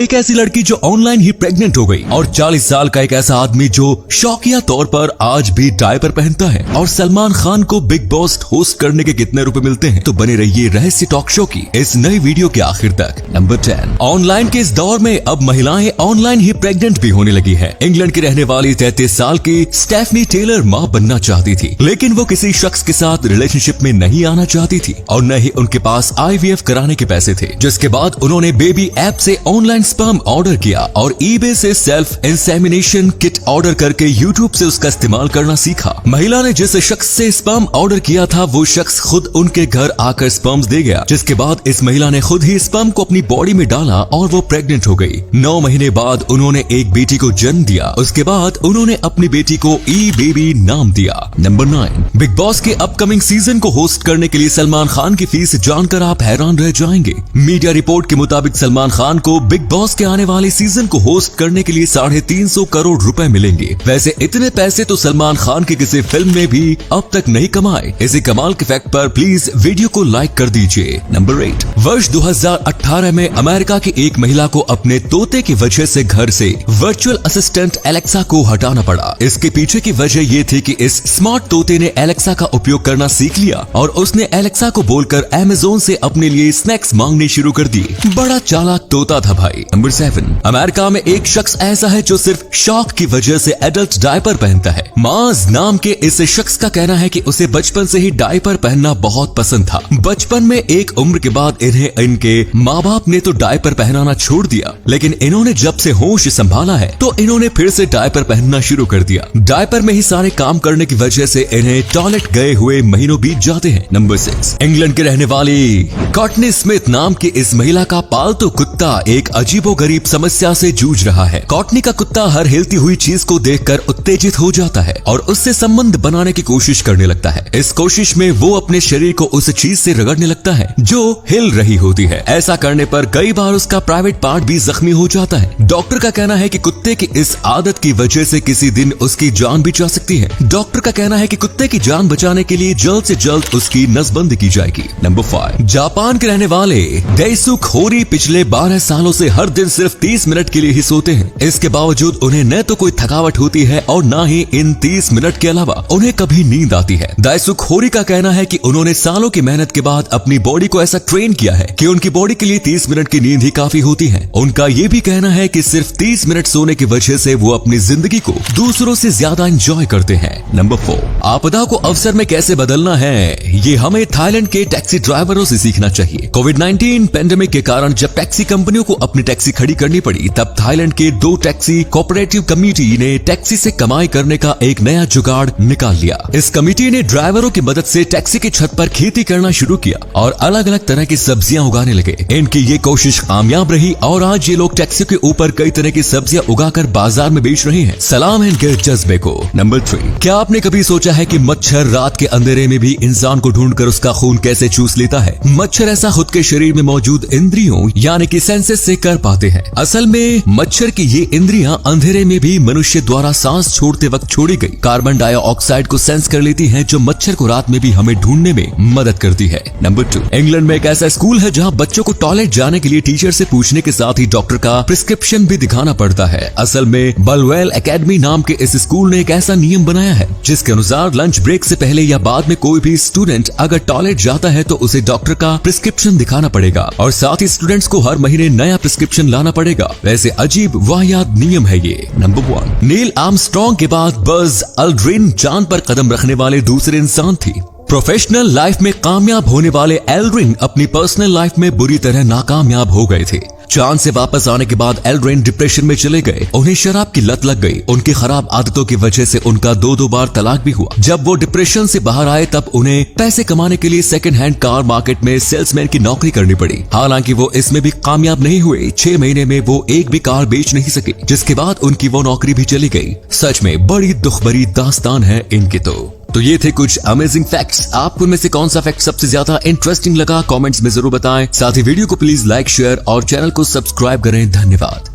एक ऐसी लड़की जो ऑनलाइन ही प्रेग्नेंट हो गई और 40 साल का एक ऐसा आदमी जो शौकिया तौर पर आज भी डायपर पहनता है और सलमान खान को बिग बॉस होस्ट करने के कितने रुपए मिलते हैं। तो बने रहिए रहस्य टॉक शो की इस नई वीडियो के आखिर तक। नंबर 10, ऑनलाइन के इस दौर में अब महिलाएं ऑनलाइन ही प्रेग्नेंट भी होने लगी है। इंग्लैंड की रहने वाली 33 साल की स्टेफनी टेलर माँ बनना चाहती थी, लेकिन वो किसी शख्स के साथ रिलेशनशिप में नहीं आना चाहती थी और न ही उनके पास IVF कराने के पैसे थे। जिसके बाद उन्होंने बेबी ऐप से ऑनलाइन स्पर्म ऑर्डर किया और eBay से सेल्फ इंसेमिनेशन किट ऑर्डर करके YouTube से उसका इस्तेमाल करना सीखा। महिला ने जिस शख्स से स्पर्म ऑर्डर किया था वो शख्स खुद उनके घर आकर स्पर्म्स दे गया, जिसके बाद इस महिला ने खुद ही स्पर्म को अपनी बॉडी में डाला और वो प्रेग्नेंट हो गई। 9 महीने बाद उन्होंने एक बेटी को जन्म दिया। उसके बाद उन्होंने अपनी बेटी को बेबी नाम दिया। नंबर 9, बिग बॉस के अपकमिंग सीजन को होस्ट करने के लिए सलमान खान की फीस जानकर आप हैरान रह जाएंगे। मीडिया रिपोर्ट के मुताबिक सलमान खान को बिग बॉस के आने वाले सीजन को होस्ट करने के लिए 350 करोड़ रुपए मिलेंगे। वैसे इतने पैसे तो सलमान खान की किसी फिल्म में भी अब तक नहीं कमाए। इसी कमाल के फैक्ट पर प्लीज वीडियो को लाइक कर दीजिए। नंबर 8, वर्ष 2018 में अमेरिका की एक महिला को अपने तोते की वजह से घर से वर्चुअल असिस्टेंट एलेक्सा को हटाना पड़ा। इसके पीछे की वजह ये थी कि इस स्मार्ट तोते ने एलेक्सा का उपयोग करना सीख लिया और उसने एलेक्सा को बोलकर अमेज़न से अपने लिए स्नैक्स मांगने शुरू कर दिए। बड़ा चालाक तोता था भाई। नंबर 7, अमेरिका में एक शख्स ऐसा है जो सिर्फ शौक की वजह से एडल्ट डायपर पहनता है। माज नाम के इस शख्स का कहना है कि उसे बचपन से ही डायपर पहनना बहुत पसंद था। बचपन में एक उम्र के बाद इन्हें इनके माँ बाप ने तो डायपर पहनाना छोड़ दिया, लेकिन इन्होंने जब से होश संभाला है तो इन्होंने फिर से डायपर पहनना शुरू कर दिया। डायपर में ही सारे काम करने की वजह से इन्हें टॉयलेट गए हुए महीनों बीत जाते हैं। नंबर 6, इंग्लैंड के रहने वाली कॉर्टनी स्मिथ नाम की इस महिला का पालतू कुत्ता एक अजीबोगरीब समस्या से जूझ रहा है। कॉर्टनी का कुत्ता हर हिलती हुई चीज को देखकर उत्तेजित हो जाता है और उससे संबंध बनाने की कोशिश करने लगता है। इस कोशिश में वो अपने शरीर को उस चीज से रगड़ने लगता है जो हिल रही होती है। ऐसा करने पर कई बार उसका प्राइवेट पार्ट भी जख्मी हो जाता है। डॉक्टर का कहना है कि कुत्ते की इस आदत की वजह से किसी दिन उसकी जान भी जा सकती है। डॉक्टर का कहना है कि कुत्ते की जान बचाने के लिए जल्द से जल्द उसकी नसबंदी की जाएगी। नंबर 5, जापान के रहने वाले डेइसुके होरी पिछले 12 सालों से हर दिन सिर्फ 30 मिनट के लिए ही सोते हैं। इसके बावजूद उन्हें न तो कोई थकावट होती है और न ही इन 30 मिनट के अलावा उन्हें कभी नींद आती है। डेइसुके होरी का कहना है कि उन्होंने सालों की मेहनत के बाद अपनी बॉडी को ऐसा ट्रेन किया है कि उनकी बॉडी के लिए 30 मिनट की नींद ही काफी होती है। उनका ये भी कहना है कि सिर्फ 30 मिनट सोने की वजह से वो अपनी जिंदगी को दूसरों से ज्यादा एंजॉय करते हैं। नंबर 4, आपदा को अवसर में कैसे बदलना है ये हमें थाईलैंड के टैक्सी ड्राइवरों से सीखना चाहिए। कोविड-19 पेंडेमिक के कारण जब टैक्सी कंपनियों को अपनी टैक्सी खड़ी करनी पड़ी तब थाईलैंड के 2 टैक्सी कोऑपरेटिव कमेटी ने टैक्सी से कमाई करने का एक नया जुगाड़ निकाल लिया। इस कमेटी ने ड्राइवरों की मदद से टैक्सी की छत पर खेती करना शुरू किया और अलग अलग तरह की सब्जियां उगाने लगे। इनकी ये कोशिश कामयाब रही और आज ये लोग टैक्सी के ऊपर कई तरह की सब्जियां उगाकर बाजार में बेच रहे हैं। सलाम है इनके जज्बे को। नंबर 3, क्या आपने कभी सोचा है कि मच्छर रात के अंधेरे में भी इंसान को ढूंढकर उसका खून कैसे चूस लेता है? मच्छर ऐसा खुद के शरीर में मौजूद इंद्रियों यानी कि सेंसेस से कर पाते हैं। असल में मच्छर की ये इंद्रियां अंधेरे में भी मनुष्य द्वारा सांस छोड़ते वक्त छोड़ी गई कार्बन डाइऑक्साइड को सेंस कर लेती है, जो मच्छर को रात में भी हमें ढूंढने में मदद करती है। नंबर 2, इंग्लैंड में एक ऐसा स्कूल है जहां बच्चों को टॉयलेट जाने के लिए टीचर से पूछने के साथ ही डॉक्टर का प्रिस्क्रिप्शन भी दिखाना पड़ता है। असल में बलवेल एकेडमी नाम के इस स्कूल ने एक ऐसा नियम बनाया है जिसके अनुसार लंच ब्रेक से पहले या बाद में कोई भी स्टूडेंट अगर टॉयलेट जाता है तो उसे डॉक्टर का प्रिस्क्रिप्शन दिखाना पड़ेगा और साथ ही स्टूडेंट्स को हर महीने नया प्रिस्क्रिप्शन लाना पड़ेगा। वैसे अजीब वाहियात नियम है ये। नंबर 1, नील आर्मस्ट्रॉन्ग के बाद बज अल्ड्रिन चांद पर कदम रखने वाले दूसरे इंसान थी। प्रोफेशनल लाइफ में कामयाब होने वाले एल्ड्रिन अपनी पर्सनल लाइफ में बुरी तरह नाकामयाब हो गए थे। चांद से वापस आने के बाद एल्ड्रिन डिप्रेशन में चले गए। उन्हें शराब की लत लग गई। उनकी खराब आदतों की वजह से उनका 2 बार तलाक भी हुआ। जब वो डिप्रेशन से बाहर आए तब उन्हें पैसे कमाने के लिए सेकंड हैंड कार मार्केट में सेल्समैन की नौकरी करनी पड़ी। हालांकि वो इसमें भी कामयाब नहीं हुए। 6 महीने में वो एक भी कार बेच नहीं सके, जिसके बाद उनकी वो नौकरी भी चली गई। सच में बड़ी दुख भरी दास्तान है इनकी। तो ये थे कुछ अमेजिंग फैक्ट्स। आपको इनमें से कौन सा फैक्ट सबसे ज्यादा इंटरेस्टिंग लगा कमेंट्स में जरूर बताएं। साथ ही वीडियो को प्लीज लाइक, शेयर और चैनल को सब्सक्राइब करें। धन्यवाद।